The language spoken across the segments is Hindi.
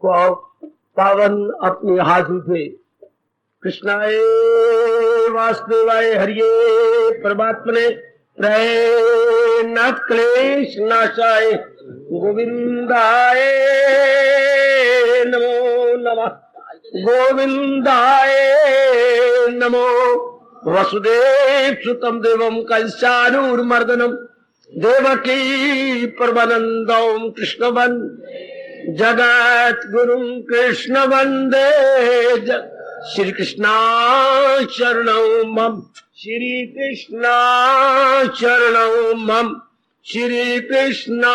पावन अपने हाथ उठे। कृष्णाय वासुदेवाय हरिये परमात्मने न क्लेश नाशाय गोविंदाय नमो नमः। गोविंदाय नमो। वसुदेव सुतम देवम कंसानुर्मर्दनम देवकी परमानंदम कृष्ण जगत गुरु कृष्ण वंदे श्री कृष्णा शरणौ मम। श्री कृष्णा शरणौ मम। श्री कृष्णा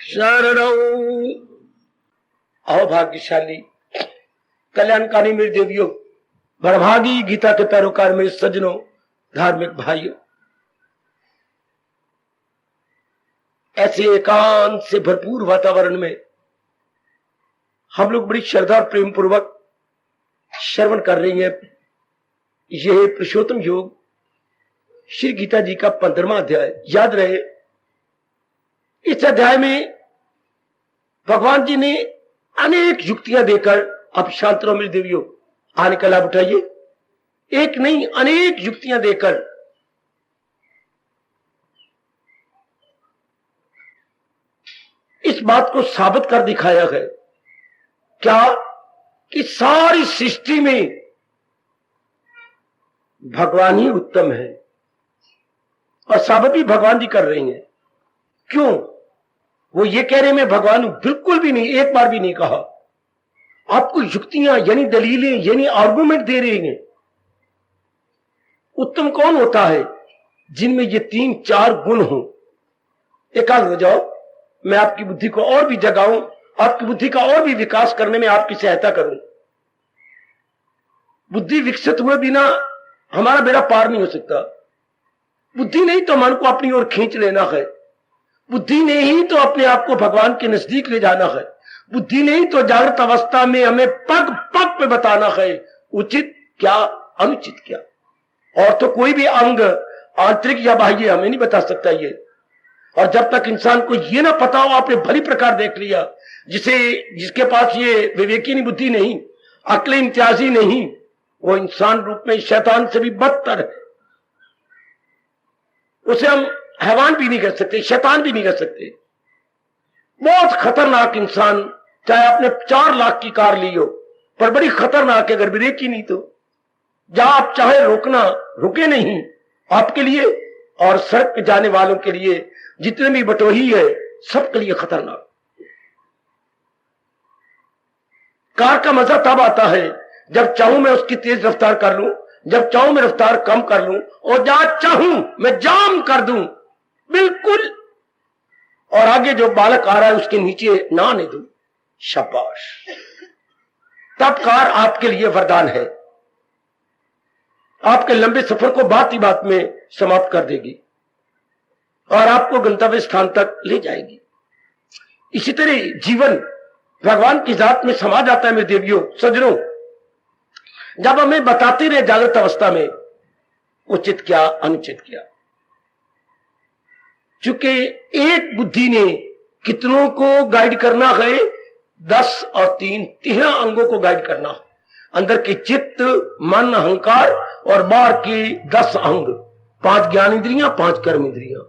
शरणौ। आओ भाग्यशाली कल्याणकारी मेरे देवियों, बड़भागी गीता के पैरोकार मेरे सज्जनों, धार्मिक भाइयों, ऐसे एकांत से भरपूर वातावरण में हम लोग बड़ी श्रद्धा और प्रेम पूर्वक श्रवण कर रही हैं। यह पुरुषोत्तम योग श्री गीता जी का 15वां अध्याय। याद रहे, इस अध्याय में भगवान जी ने अनेक युक्तियां देकर, अब शांत रहो मेरी देवियों, आने का लाभ उठाइए, एक नहीं अनेक युक्तियां देकर इस बात को साबित कर दिखाया है क्या कि सारी सृष्टि में भगवान ही उत्तम है, और साबित भी भगवान जी कर रही हैं। क्यों? वो ये कह रहे मैं भगवान हूं? बिल्कुल भी नहीं, एक बार भी नहीं कहा। आपको युक्तियां यानी दलीलें यानी आर्गुमेंट दे रहे हैं। उत्तम कौन होता है? जिनमें ये 3-4 गुण हो। एकाग्र हो जाओ, मैं आपकी बुद्धि को और भी जगाऊं, आपकी बुद्धि का और भी विकास करने में आपकी सहायता करूं। बुद्धि विकसित हुए बिना हमारा बेड़ा पार नहीं हो सकता। बुद्धि नहीं तो मन को अपनी ओर खींच लेना है, बुद्धि ने ही तो अपने आप को भगवान के नजदीक ले जाना है, बुद्धि ने ही तो जागृत अवस्था में हमें पग पग पे बताना है उचित क्या अनुचित क्या। और तो कोई भी अंग आंतरिक या बाह्य हमें नहीं बता सकता ये। और जब तक इंसान को ये ना पता हो, आपने भली प्रकार देख लिया, जिसके पास ये विवेकीनी बुद्धि नहीं, अक्ल इम्तियाजी नहीं, वो इंसान रूप में शैतान से भी बदतर है। उसे हम हैवान भी नहीं कर सकते, शैतान भी नहीं कर सकते। बहुत खतरनाक इंसान, चाहे आपने 4 लाख की कार ली हो, पर बड़ी खतरनाक है अगर ब्रेक ही नहीं तो। जहां आप चाहे रोकना, रुके नहीं आपके लिए और सड़क पे जाने वालों के लिए, जितने भी बटोही है सबके लिए खतरनाक। कार का मजा तब आता है जब चाहूं मैं उसकी तेज रफ्तार कर लूं, जब चाहूं मैं रफ्तार कम कर लूं, और जहां चाहूं मैं जाम कर दूं बिल्कुल, और आगे जो बालक आ रहा है उसके नीचे ना आने दूं। शाबाश, तब कार आपके लिए वरदान है, आपके लंबे सफर को बात ही बात में समाप्त कर देगी और आपको गंतव्य स्थान तक ले जाएगी। इसी तरह जीवन भगवान की जात में समा जाता है मेरे देवियों सज्जनों, जब हमें बताते रहे जागृत अवस्था में उचित क्या अनुचित क्या। चूंकि एक बुद्धि ने कितनों को गाइड करना है, 10 और 3 13 अंगों को गाइड करना। अंदर के चित्त, मन, अहंकार और बाहर की 10 अंग, 5 ज्ञान इंद्रियां, 5 कर्म इंद्रियां,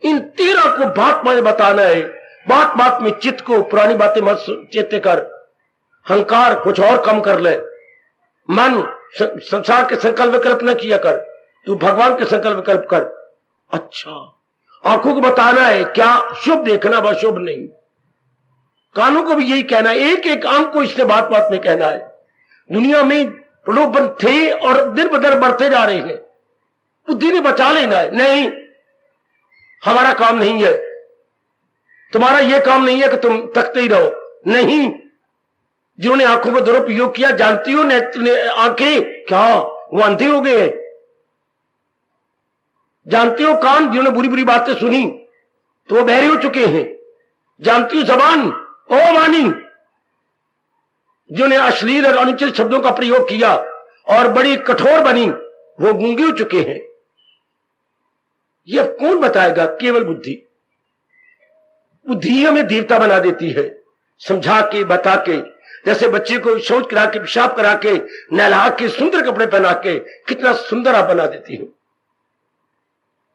इन 13 को बात में बताना है। बात बात में चित्त को पुरानी बातें मत चेते कर, अहंकार कुछ और कम कर ले, मन संसार के संकल्प विकल्प न किया कर, तू भगवान के संकल्प विकल्प कर। अच्छा, आंखों को बताना है क्या शुभ देखना व शुभ नहीं, कानों को भी यही कहना है, एक एक अंग को इससे बात बात में कहना है। दुनिया में प्रलोभन थे और दिन ब दिन बढ़ते जा रहे हैं, बुद्धि ने बचा लेना है। नहीं, हमारा काम नहीं है, तुम्हारा यह काम नहीं है कि तुम तकते ही रहो। नहीं, जिन्होंने आंखों में दुरुपयोग किया, जानती हो आंखें क्या वो अंधे हो गए हैं। जानती हो कान, जिन्होंने बुरी बुरी बातें सुनी तो वो बहरे हो चुके हैं। जानती हो जबान, ओ वाणी, जिन्होंने अश्लील और अनुचित शब्दों का प्रयोग किया और बड़ी कठोर बनी, वो गूंगे हो चुके हैं। यह कौन बताएगा? केवल बुद्धि। बुद्धि हमें देवता बना देती है, समझा के बता के, जैसे बच्चे को शौच करा के, पेशाब करा के, नहला के, सुंदर कपड़े पहना के कितना सुंदर आप बना देती हो,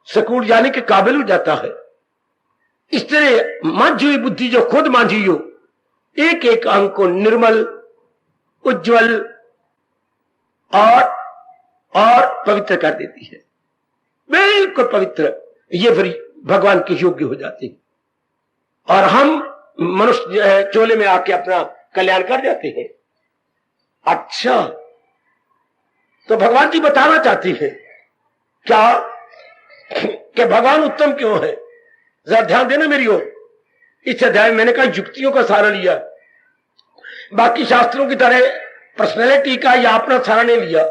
स्कूल जाने के काबिल हो जाता है। इस तरह मांझी हुई बुद्धि जो खुद मांझी हो, एक एक अंग को निर्मल, उज्जवल और पवित्र कर देती है, बिल्कुल पवित्र। ये फिर भगवान के योग्य हो जाते हैं और हम मनुष्य चोले में आके अपना कल्याण कर जाते हैं। अच्छा, तो भगवान जी बताना चाहती है क्या कि भगवान उत्तम क्यों है? जरा ध्यान देना मेरी ओर। इस अध्याय में मैंने कहा युक्तियों का सहारा लिया, बाकी शास्त्रों की तरह पर्सनैलिटी का या अपना सहारा नहीं लिया।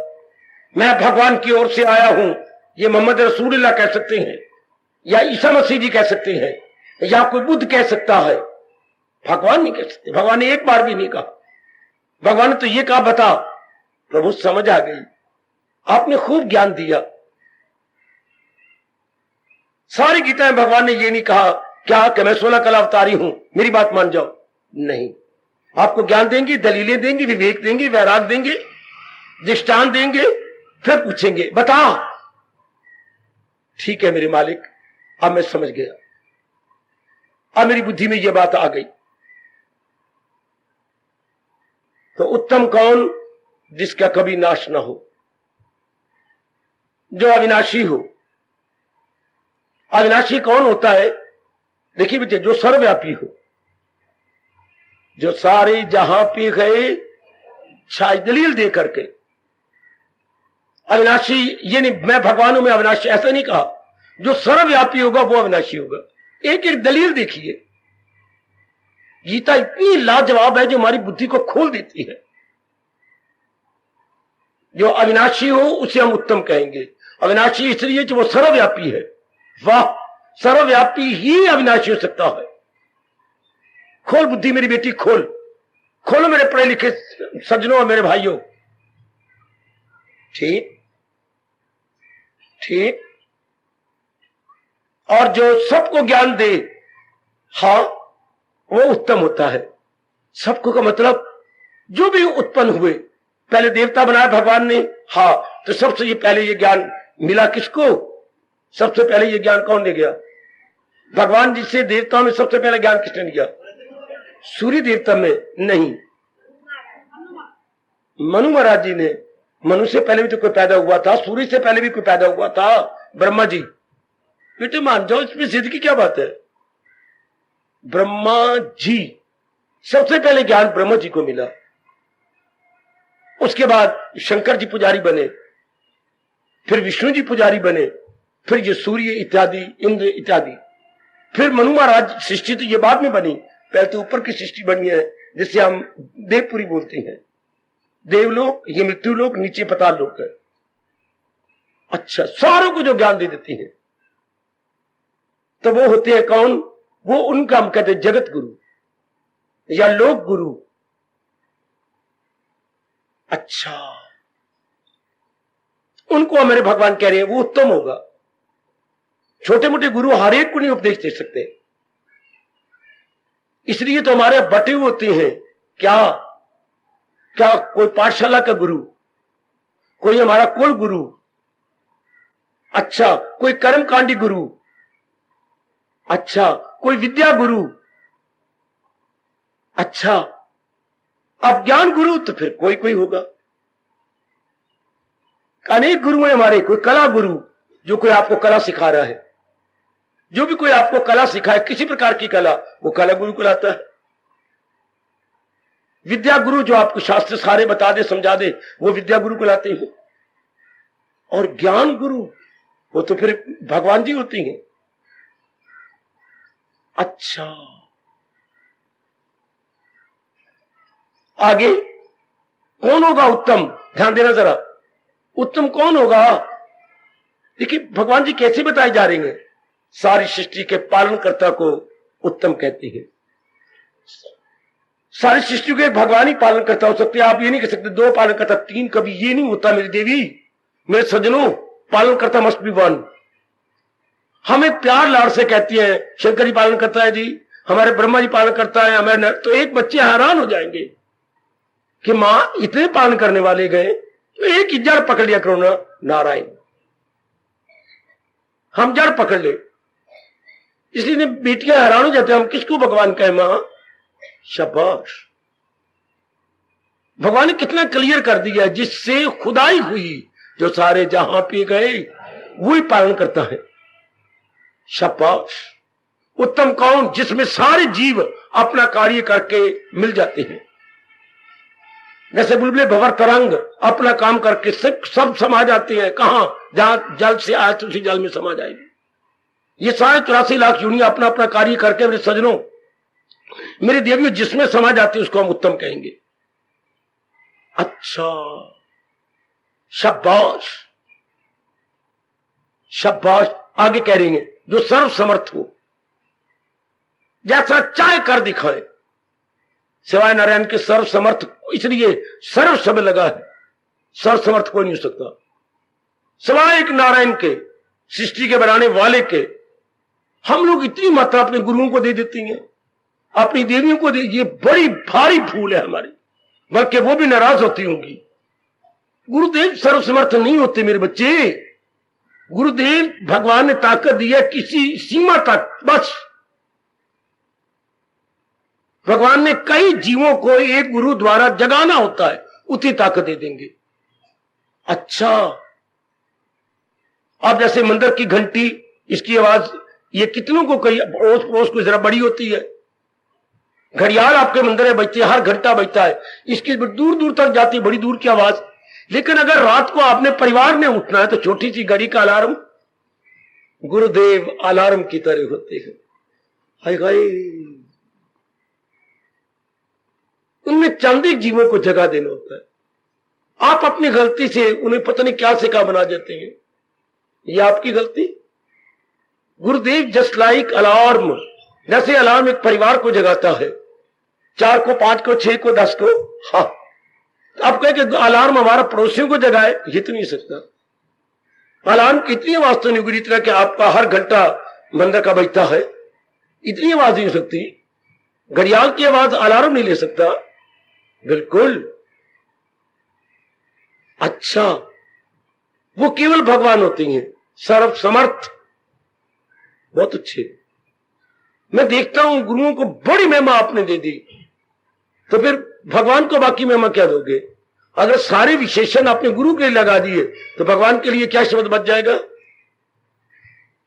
मैं भगवान की ओर से आया हूं, ये मोहम्मद रसूलुल्लाह कह सकते हैं, या ईसा मसीह जी कह सकते हैं, या कोई बुद्ध कह सकता है, भगवान नहीं कह सकते। भगवान ने एक बार भी नहीं कहा। भगवान ने तो ये कहा बता। प्रभु समझ आ गई, आपने खूब ज्ञान दिया। सारी गीता में भगवान ने ये नहीं कहा क्या कि मैं 16 कला अवतारी हूं, मेरी बात मान जाओ। नहीं, आपको ज्ञान देंगे, दलीलें देंगे, विवेक देंगे, वैराग देंगे, दृष्टांत देंगे, फिर पूछेंगे बता। ठीक है मेरे मालिक, अब मैं समझ गया, अब मेरी बुद्धि में यह बात आ गई। तो उत्तम कौन? जिसका कभी नाश ना हो, जो अविनाशी हो। अविनाशी कौन होता है? देखिए बेटे, जो सर्वव्यापी हो, जो सारे जहां पे गए छाई दलील दे करके। अविनाशी ये नहीं मैं भगवान हूं, मैं अविनाशी, ऐसा नहीं कहा। जो सर्वव्यापी होगा वो अविनाशी होगा। एक एक दलील देखिए, गीता इतनी लाजवाब है जो हमारी बुद्धि को खोल देती है। जो अविनाशी हो उसे हम उत्तम कहेंगे। अविनाशी इसलिए जो वो सर्वव्यापी है। वाह, सर्वव्यापी ही अविनाशी हो सकता है। खोल बुद्धि मेरी बेटी, खोल खोलो मेरे पढ़े लिखे सज्जनों और मेरे भाइयों। ठीक ठीक। और जो सबको ज्ञान दे, हाँ, वो उत्तम होता है। सबको का मतलब जो भी उत्पन्न हुए, पहले देवता बनाया भगवान ने, हाँ, तो सबसे ये पहले ये ज्ञान मिला किसको? सबसे पहले ये ज्ञान कौन ले गया? भगवान जी से देवताओं में सबसे पहले ज्ञान किसने लिया? सूर्य देवता में नहीं, मनु महाराज जी ने। मनु से पहले भी तो कोई पैदा हुआ था, सूर्य से पहले भी कोई पैदा हुआ था, ब्रह्मा जी। बेटे मान जाओ, इसमें जिद की क्या बात है? ब्रह्मा जी, सबसे पहले ज्ञान ब्रह्मा जी को मिला। उसके बाद शंकर जी पुजारी बने, फिर विष्णु जी पुजारी बने, फिर ये सूर्य इत्यादि, इंद्र इत्यादि, फिर मनु महाराज। सृष्टि तो ये बाद में बनी, पहले तो ऊपर की सृष्टि बनी है जिसे हम देवपुरी बोलते हैं। देवलोक, ये मृत्यु लोक, नीचे पाताल लोक है। अच्छा, सारों को जो ज्ञान दे देती है, तो वो होते हैं कौन? वो उनका हम कहते हैं जगत गुरु या लोक गुरु। अच्छा, उनको हमारे भगवान कह रहे हैं वो उत्तम होगा। छोटे मोटे गुरु हर एक को नहीं उपदेश दे सकते, इसलिए तो हमारे बटे होते हैं। क्या क्या कोई पाठशाला का गुरु, कोई हमारा कुल गुरु, अच्छा कोई कर्मकांडी गुरु, अच्छा कोई विद्या गुरु, अच्छा अब ज्ञान गुरु तो फिर कोई कोई होगा। अनेक गुरु हैं हमारे। कोई कला गुरु, जो कोई आपको कला सिखा रहा है, जो भी कोई आपको कला सिखाए, किसी प्रकार की कला, वो कला गुरु कहलाता है। विद्या गुरु, जो आपको शास्त्र सारे बता दे, समझा दे, वो विद्या गुरु कहलाते हैं। और ज्ञान गुरु, वो तो फिर भगवान जी होती हैं। अच्छा, आगे कौन होगा उत्तम? ध्यान देना जरा, उत्तम कौन होगा? देखिए भगवान जी कैसे बताए जा रहे हैं। सारी सृष्टि के पालनकर्ता को उत्तम कहते हैं। सारी सृष्टि के भगवान ही पालनकर्ता हो सकते हैं। आप ये नहीं कह सकते दो पालनकर्ता, तीन, कभी ये नहीं होता मेरी देवी, मेरे सज्जनों। पालनकर्ता मस्ट बी वन। हमें प्यार लाड़ से कहती है शंकर जी पालन करता है जी, हमारे ब्रह्मा जी पालन करता है, हमारे तो एक बच्चे हैरान हो जाएंगे कि मां इतने पालन करने वाले गए तो एक ही जड़ पकड़ लिया करो ना, नारायण, हम जड़ पकड़ ले। इसलिए बेटियां हैरान हो जाते हैं, हम किसको भगवान कहे मां, शाबाश। भगवान ने कितना क्लियर कर दिया, जिससे खुदाई हुई, जो सारे जहां पे गए वही पालन करता है, शाबाश। उत्तम कौन, जिसमें सारे जीव अपना कार्य करके मिल जाते हैं। जैसे बुलबुले भंवर तरंग अपना काम करके सब समा जाते हैं, कहां, जहां जल से आए तो उसी जल में समा जाएगी। ये सारे 84 लाख यूनियां अपना अपना कार्य करके, मेरे सजनों, मेरे देवियों, जिसमें समा जाती है उसको हम उत्तम कहेंगे। अच्छा, शाबाश शाबाश। आगे कह रही हैं, जो सर्व समर्थ हो, जैसा चाहे कर दिखाए, सिवाय नारायण के सर्व समर्थ, इसलिए सर्व शब्द लगा है, सर्व समर्थ कोई नहीं हो सकता सिवाय एक नारायण के, सृष्टि के बनाने वाले के। हम लोग इतनी मात्रा अपने गुरुओं को दे देती हैं, अपनी देवियों को दे, ये बड़ी भारी भूल है हमारी, बल्कि वो भी नाराज होती होंगी। गुरुदेव सर्वसमर्थ नहीं होते मेरे बच्चे, गुरुदेव भगवान ने ताकत दी है किसी सीमा तक, बस। भगवान ने कई जीवों को एक गुरु द्वारा जगाना होता है, उतनी ताकत दे देंगे। अच्छा, अब जैसे मंदिर की घंटी, इसकी आवाज ये कितनों को कई पड़ोस पड़ोस को जरा बड़ी होती है। घड़ियाल आपके मंदिर में बजती है, हर घंटा बजता है, इसकी दूर दूर तक जाती है, बड़ी दूर की आवाज। लेकिन अगर रात को आपने परिवार में उठना है तो छोटी सी घड़ी का अलार्म, गुरुदेव अलार्म की तरह होते हैं। हाय हाय, उनमें चांदी जीवों को जगा देना होता है। आप अपनी गलती से उन्हें पता नहीं क्या सिखा बना देते हैं, ये आपकी गलती। गुरुदेव जस्ट लाइक अलार्म, जैसे अलार्म एक परिवार को जगाता है, 4 को, 5 को, 6 को, 10 को। हाँ, आप कहें कि अलार्म हमारा पड़ोसियों को जगाए, ये तो नहीं सकता। अलार्म की इतनी आवाज तो नहीं होगी इतना कि आपका हर घंटा मंदिर का बजता है, इतनी आवाज नहीं हो सकती। घड़ियाल की आवाज अलार्म नहीं ले सकता, बिल्कुल। अच्छा, वो केवल भगवान होती हैं, सर्व समर्थ, बहुत अच्छे। मैं देखता हूं गुरुओं को बड़ी महिमा आपने दे दी, तो फिर भगवान को बाकी महिमा क्या दोगे? अगर सारे विशेषण आपने गुरु के लिए लगा दिए तो भगवान के लिए क्या शब्द बच जाएगा?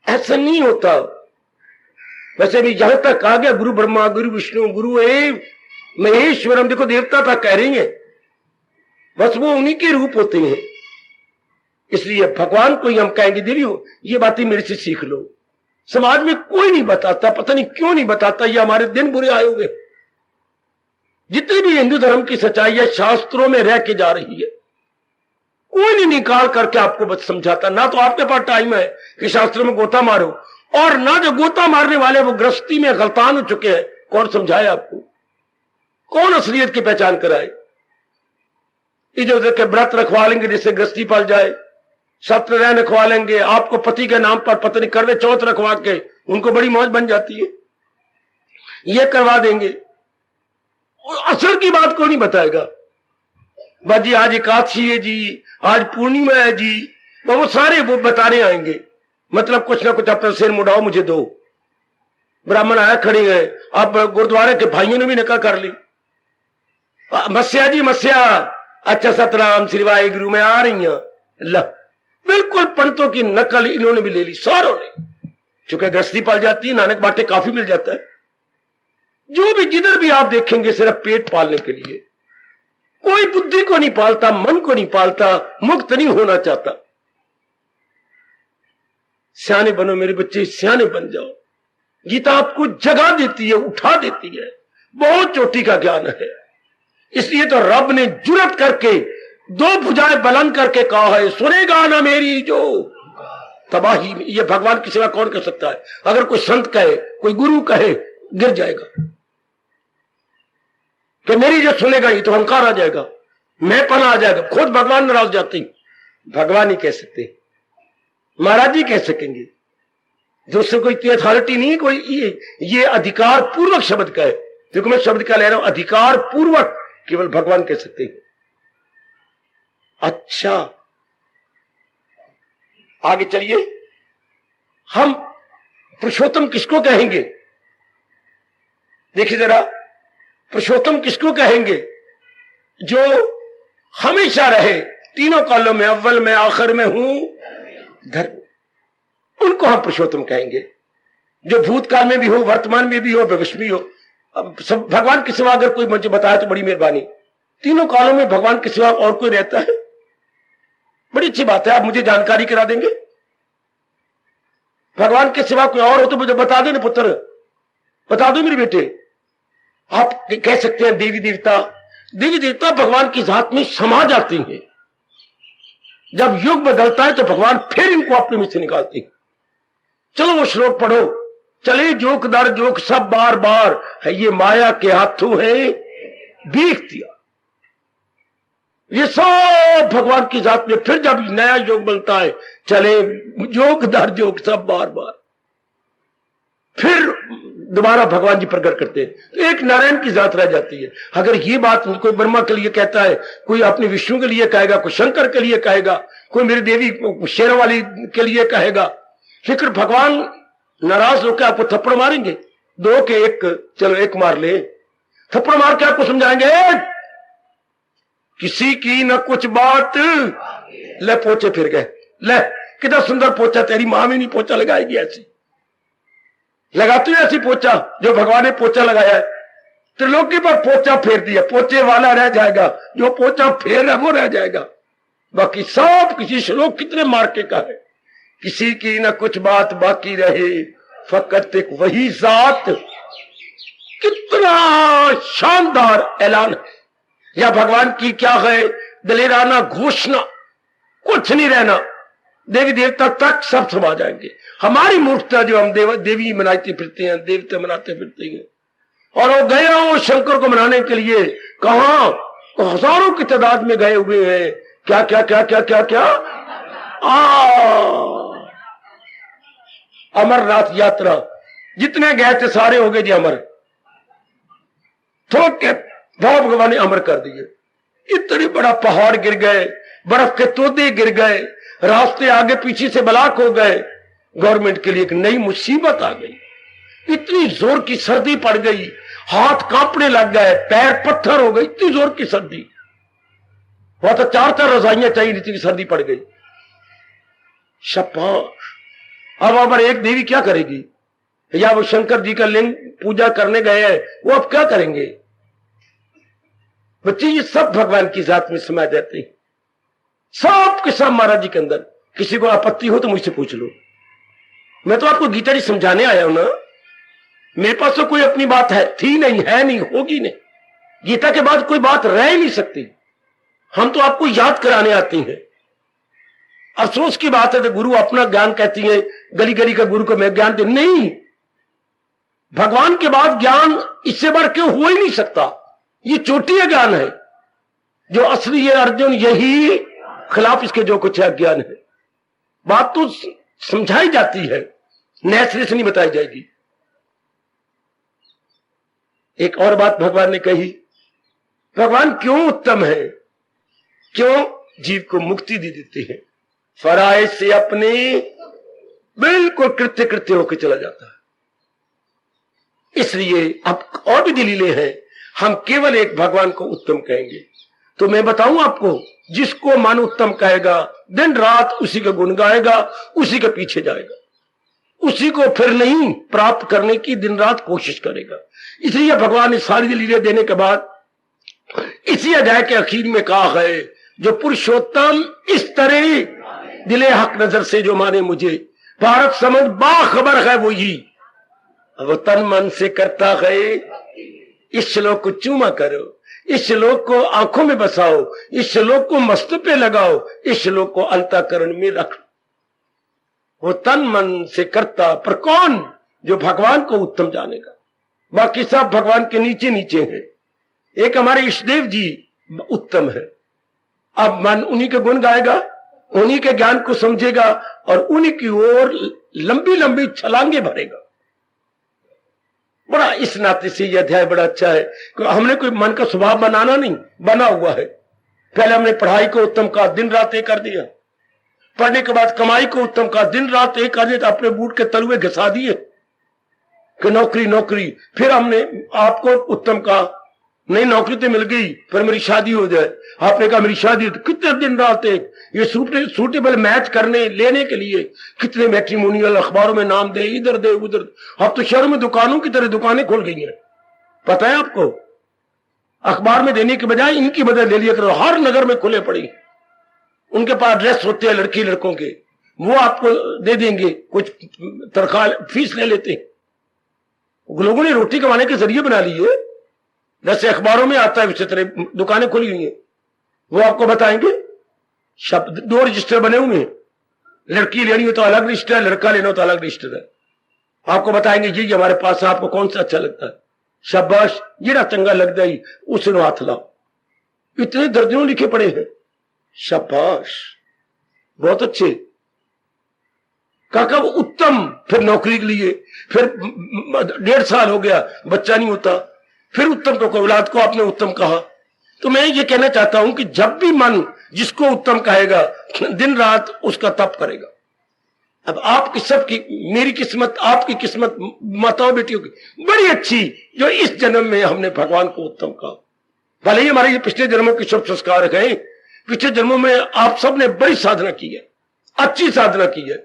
ऐसा नहीं होता। वैसे भी जहां तक आ गया गुरु ब्रह्मा, गुरु विष्णु, गुरु एव महेश्वरम, देखो देवता तक कह रही है, बस वो उन्हीं के रूप होते हैं। इसलिए भगवान को ही हम कहेंगे, देवियों ये बातें मेरे से सीख लो। समाज में कोई नहीं बताता, पता नहीं क्यों नहीं बताता, ये हमारे दिन बुरे आए हुए। जितनी भी हिंदू धर्म की सच्चाई है शास्त्रों में रह के जा रही है, कोई नहीं निकाल करके आपको बस समझाता। ना तो आपके पास टाइम है कि शास्त्रों में गोता मारो, और ना जो गोता मारने वाले वो गृहस्थी में गलतान हो चुके हैं, कौन समझाए आपको? कौन असलियत की पहचान कराए? इधर उधर के व्रत रखवा लेंगे जिससे गृहस्थी पल जाए, सत्यनारायण रखवा लेंगे, आपको पति के नाम पर पत्नी करवे चौथ रखवा के उनको बड़ी मौज बन जाती है, ये करवा देंगे। असर की बात को नहीं बताएगा। बस जी आज एकादशी है जी, आज पूर्णिमा है जी, तो वो सारे वो बताने आएंगे, मतलब कुछ ना कुछ अपना सिर मुड़ाओ मुझे दो। ब्राह्मण आया खड़े गए, अब गुरुद्वारे के भाइयों ने भी नकल कर ली, मस्या जी मस्या, अच्छा सतराम श्री वाहे गुरु में आ रही हैं। बिल्कुल पंडितों की नकल इन्होंने भी ले ली, सारों ने। चूंकि गृहस्थी पल जाती है, नानक बाटे काफी मिल जाता है। जो भी जिधर भी आप देखेंगे सिर्फ पेट पालने के लिए, कोई बुद्धि को नहीं पालता, मन को नहीं पालता, मुक्त नहीं होना चाहता। सियाने बनो मेरे बच्चे, सियाने बन जाओ। गीता आपको जगा देती है, उठा देती है, बहुत चोटी का ज्ञान है। इसलिए तो रब ने जुर्रत करके 2 भुजाएं बुलंद करके कहा है, सुनेगा ना मेरी जो तबाही में। ये भगवान की सेवा कौन कर सकता है? अगर कोई संत कहे, कोई गुरु कहे, गिर जाएगा कि मेरी जो सुनेगा ये तो अहंकार आ जाएगा, मैं पना आ जाएगा, खुद भगवान नाराज जाते। भगवान ही कह सकते, महाराज जी कह सकेंगे, दूसरे को इतनी अथॉरिटी नहीं, कोई ये अधिकार पूर्वक शब्द का है। देखो मैं शब्द क्या ले रहा हूं, अधिकार पूर्वक केवल भगवान कह सकते हैं। अच्छा आगे चलिए, हम पुरुषोत्तम किसको कहेंगे? देखिए जरा, पुरुषोत्तम किसको कहेंगे? जो हमेशा रहे, तीनों कालों में, अव्वल में, आखिर में हूं, धर्म, उनको हम पुरुषोत्तम कहेंगे। जो भूतकाल में भी हो, वर्तमान में भी हो, भविष्य भी हो। अब सब भगवान के सिवा अगर कोई मुझे बताया तो बड़ी मेहरबानी। तीनों कालों में भगवान के सिवा और कोई रहता है? बड़ी अच्छी बात है, आप मुझे जानकारी करा देंगे। भगवान के सिवा कोई और हो तो मुझे बता दो ना पुत्र, बता दो मेरे बेटे। आप कह सकते हैं देवी देवता, देवी देवता भगवान की जात में समा जाती हैं। जब युग बदलता है तो भगवान फिर इनको अपने में से निकालते हैं। चलो वो श्लोक पढ़ो, चले जोक दर जोक सब बार बार है, ये माया के हाथों है बीख दिया। ये सब भगवान की जात में फिर जब नया योग बनता है, चले जोक दर जोक सब बार बार, फिर दोबारा भगवान जी प्रकट करते हैं, तो एक नारायण की जात रह जाती है। अगर ये बात कोई ब्रह्मा के लिए कहता है, कोई अपने विष्णु के लिए कहेगा, कोई शंकर के लिए कहेगा, कोई मेरी देवी शेर वाली के लिए कहेगा, लेकिन भगवान नाराज होकर आपको थप्पड़ मारेंगे, दो के एक, चलो एक मार ले, थप्पड़ मार के आपको समझाएंगे किसी की न कुछ बात, ले पोचे फिर गए, ले कितना सुंदर पोचा, तेरी मां भी नहीं पोचा लगाएगी ऐसी, लगाती है ऐसी पोचा जो भगवान ने पोचा लगाया है। त्रिलोकी पर पोचा फेर दिया, पोचे वाला रह जाएगा, जो पोचा फेर है वो रह जाएगा, बाकी सब किसी श्लोक कितने मार के का है, किसी की न कुछ बात बाकी रहे फकत एक वही जात। कितना शानदार ऐलान है, या भगवान की क्या है दलेराना घोषणा, कुछ नहीं रहना, देवी देवता तक सब समा जाएंगे। हमारी मूर्खता जो हम देवी मनाते फिरते हैं, देवता मनाते फिरते हैं, और वो गए वो शंकर को मनाने के लिए कहां, तो हजारों की तादाद में गए हुए हैं। क्या क्या क्या क्या क्या क्या अमरनाथ यात्रा, जितने गए थे सारे हो गए जी अमर, थोक के भाव भगवान ने अमर कर दिए। इतने बड़ा पहाड़ गिर गए, बर्फ के तोदे गिर गए, रास्ते आगे पीछे से ब्लॉक हो गए, गवर्नमेंट के लिए एक नई मुसीबत आ गई, इतनी जोर की सर्दी पड़ गई, हाथ कांपने लग गए, पैर पत्थर हो गए, इतनी जोर की सर्दी, वहां तो 4-4 रजाइयां चाहिए, इतनी सर्दी पड़ गई। शाबाश। अब एक देवी क्या करेगी, या वो शंकर जी का लिंग पूजा करने गए हैं, वो अब क्या करेंगे? बच्चे ये सब भगवान की जात में समा जाते हैं, सब के सब महाराज जी के अंदर। किसी को आपत्ति हो तो मुझसे पूछ लो, मैं तो आपको गीता जी समझाने आया हूं ना, मेरे पास तो कोई अपनी बात है थी नहीं, है नहीं, होगी नहीं, गीता के बाद कोई बात रह ही नहीं सकती। हम तो आपको याद कराने आते हैं। अफसोस की बात है तो गुरु अपना ज्ञान कहती है, गली गली का गुरु को मैं ज्ञान दे, नहीं, भगवान के बाद ज्ञान इससे बढ़ के हो ही नहीं सकता। ये चोटी ज्ञान है, जो असली है अर्जुन, यही खिलाफ इसके जो कुछ है ज्ञान है। बात तो समझाई जाती है, नए सिरे से नहीं बताई जाएगी। एक और बात भगवान ने कही, भगवान क्यों उत्तम है, क्यों जीव को मुक्ति दे देते हैं, फराए से अपने बिल्कुल कृत्य कृत्य होकर चला जाता है। इसलिए अब और भी दलीलें हैं, हम केवल एक भगवान को उत्तम कहेंगे। तो मैं बताऊं आपको, जिसको मन उत्तम कहेगा, दिन रात उसी का गुण गाएगा, उसी के पीछे जाएगा, उसी को फिर नहीं प्राप्त करने की दिन रात कोशिश करेगा। इसलिए भगवान ने सारी दलीलें देने के बाद इसी अध्याय के आखिर में कहा है, जो पुरुषोत्तम इस तरह दिले हक नजर से जो माने मुझे, भारत समझ बाखबर है वही, वो तन मन से करता है। इस श्लोक को चूमा करो, इस श्लोक को आंखों में बसाओ, इस श्लोक को मस्त पे लगाओ, इस श्लोक को अंतःकरण में रख। वो तन मन से करता, पर कौन? जो भगवान को उत्तम जानेगा। बाकी सब भगवान के नीचे नीचे हैं। एक हमारे इष्टदेव जी उत्तम है, अब मन उन्हीं के गुण गाएगा, उन्हीं के ज्ञान को समझेगा और उन्हीं की ओर लंबी लंबी छलांगे भरेगा। बड़ा इस नाते से यह अध्याय बड़ा अच्छा है कि हमने कोई मन का स्वभाव बनाना नहीं, बना हुआ है। पहले हमने पढ़ाई को उत्तम का दिन रात एक कर दिया, पढ़ने के बाद कमाई को उत्तम का दिन रात एक कर दिया, अपने बूट के तलुए घिसा दिए कि नौकरी नौकरी। फिर हमने आपको उत्तम का नहीं नौकरी तो मिल गई, फिर मेरी शादी हो जाए। आपने कहा मेरी शादी, तो कितने दिन रात एक ये सूटेबल मैच करने लेने के लिए कितने मैट्रिमोनियल अखबारों में नाम दे, इधर दे उधर। अब तो शहर में दुकानों की तरह दुकानें खुल गई हैं, पता है आपको। अखबार में देने के बजाय इनकी मदद ले लिया करो, हर नगर में खुले पड़ी। उनके पास ड्रेस होते हैं लड़की लड़कों के, वो आपको दे देंगे, कुछ तनख्वाह फीस ले लेते हैं। लोगों ने रोटी कमाने के जरिए बना लिए, जैसे अखबारों में आता है उसी तरह दुकानें खुली हुई हैं। वो आपको बताएंगे शब्द 2 रजिस्टर बने हुए हैं, लड़की लेनी हो तो अलग रजिस्टर है, लड़का लेना हो तो अलग रजिस्टर है। आपको बताएंगे जी हमारे पास है, आपको कौन सा अच्छा लगता है, शाबाश जेड़ा चंगा लगता ही उस हाथ लाओ। इतने दर्जनों लिखे पड़े हैं, शाबाश बहुत अच्छे। काका वो उत्तम, फिर नौकरी के लिए, फिर 1.5 साल हो गया बच्चा नहीं होता, फिर उत्तम को औलाद को आपने उत्तम कहा। तो मैं ये कहना चाहता हूं कि जब भी मन जिसको उत्तम कहेगा दिन रात उसका तप करेगा। अब आपकी सबकी, मेरी किस्मत, आपकी किस्मत, माताओं बेटियों की बड़ी अच्छी, जो इस जन्म में हमने भगवान को उत्तम कहा। भले ही हमारे ये पिछले जन्मों के शुभ संस्कार हैं, पिछले जन्मों में आप सब ने बड़ी साधना की है, अच्छी साधना की है,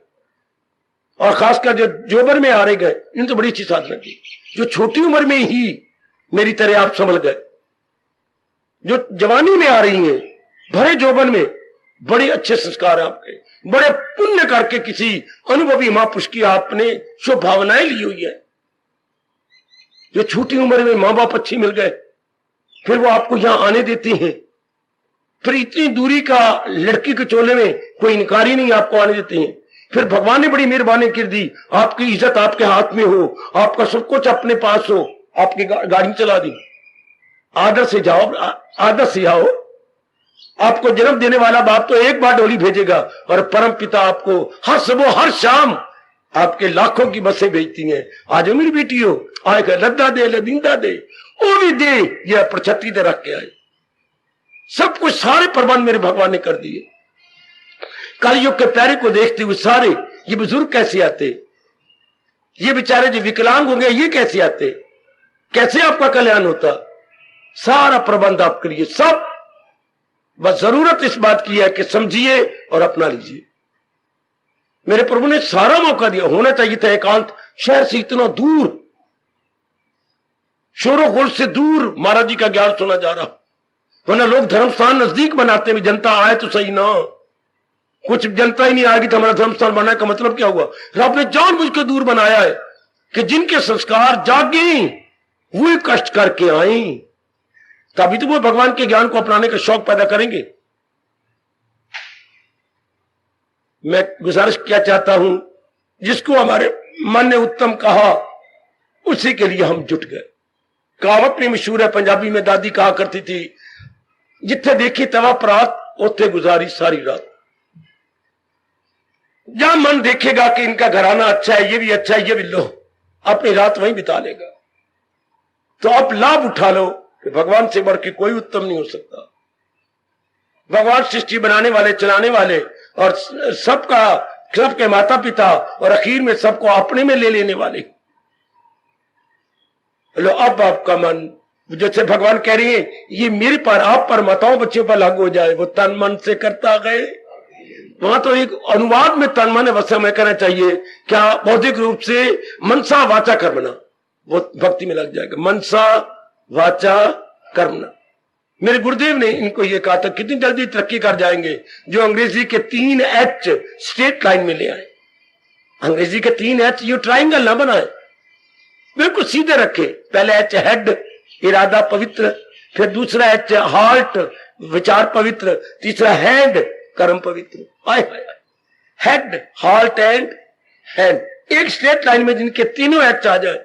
और खासकर जो जोबर में आ रहे गए इन तो बड़ी अच्छी साधना की। जो छोटी उम्र में ही मेरी तरह आप संभल गए, जो जवानी में आ रही हैं, भरे जोबन में, बड़े अच्छे संस्कार आपके, बड़े पुण्य करके किसी अनुभवी महापुरुष की आपने शुभ भावनाएं ली हुई है। जो छोटी उम्र में मां बाप अच्छी मिल गए, फिर वो आपको यहां आने देते हैं, फिर इतनी दूरी का लड़की के चोले में कोई इनकार ही नहीं, आपको आने देते हैं। फिर भगवान ने बड़ी मेहरबानी कर दी, आपकी इज्जत आपके हाथ में हो, आपका सब कुछ अपने पास हो, आपकी गाड़ी चला दी। आदर से जाओ, आदर से आओ। आपको जन्म देने वाला बाप तो एक बार डोली भेजेगा, और परम पिता आपको हर सुबह हर शाम आपके लाखों की बसें भेजती हैं। आज मेरी बेटी हो, आए लद्दा दे, लदींदा दे, वो भी दे, यह प्रछती दे रख के आए। सब कुछ सारे प्रबंध मेरे भगवान ने कर दिए। कलयुग के प्यारे को देखते हुए सारे ये बुजुर्ग कैसे आते, ये बेचारे जो विकलांग हो गए ये कैसे आते, कैसे आपका कल्याण होता। सारा प्रबंध आपके लिए, सब बस जरूरत इस बात की है कि समझिए और अपना लीजिए। मेरे प्रभु ने सारा मौका दिया, होना चाहिए था एकांत, शहर से इतना दूर, शोरों गुल से दूर महाराज जी का ज्ञान सुना जा रहा। वरना लोग धर्म स्थान नजदीक बनाते हैं, जनता आए तो सही ना, कुछ जनता ही नहीं आएगी तो हमारा धर्म स्थान बनाने का मतलब क्या हुआ। रब ने जानबूझ के दूर बनाया है कि जिनके संस्कार जागे वही कष्ट करके आए, तभी तो वो भगवान के ज्ञान को अपनाने का शौक पैदा करेंगे। मैं गुजारिश क्या चाहता हूं, जिसको हमारे मन ने उत्तम कहा उसी के लिए हम जुट गए। कहावत में मशहूर है, पंजाबी में दादी कहा करती थी, जिथे देखी तवा परात उथे गुजारी सारी रात। जहां मन देखेगा कि इनका घराना अच्छा है, ये भी अच्छा है, ये भी लो, अपनी रात वहीं बिता लेगा। तो आप लाभ उठा लो कि भगवान से बढ़ के कोई उत्तम नहीं हो सकता। भगवान सृष्टि बनाने वाले, चलाने वाले, और सबका, सबके माता पिता, और आखिर में सबको अपने में ले लेने वाले। लो अब आपका मन, जैसे भगवान कह रही है ये मेरे पर, आप पर, माताओं बच्चों पर लागू हो जाए, वो तन मन से करता गए। वहां तो एक अनुवाद में तन मन वैसे हमें कहना चाहिए क्या, बौद्धिक रूप से मनसा वाचा कर्मणा, वो भक्ति में लग जाएगा, मनसा वाचा कर्मणा। मेरे गुरुदेव ने इनको ये कहा था, कितनी जल्दी तरक्की कर जाएंगे जो अंग्रेजी के 3 एच स्ट्रेट लाइन में ले आए। अंग्रेजी के 3 एच ये ट्राइंगल ना बनाए, बिल्कुल सीधे रखे। पहले एच हेड, इरादा पवित्र, फिर दूसरा एच हार्ट, विचार पवित्र, तीसरा हैंड, कर्म पवित्र। हेड, हार्ट एंड हैंड, एक स्ट्रेट लाइन में जिनके तीनों एच आ जाए,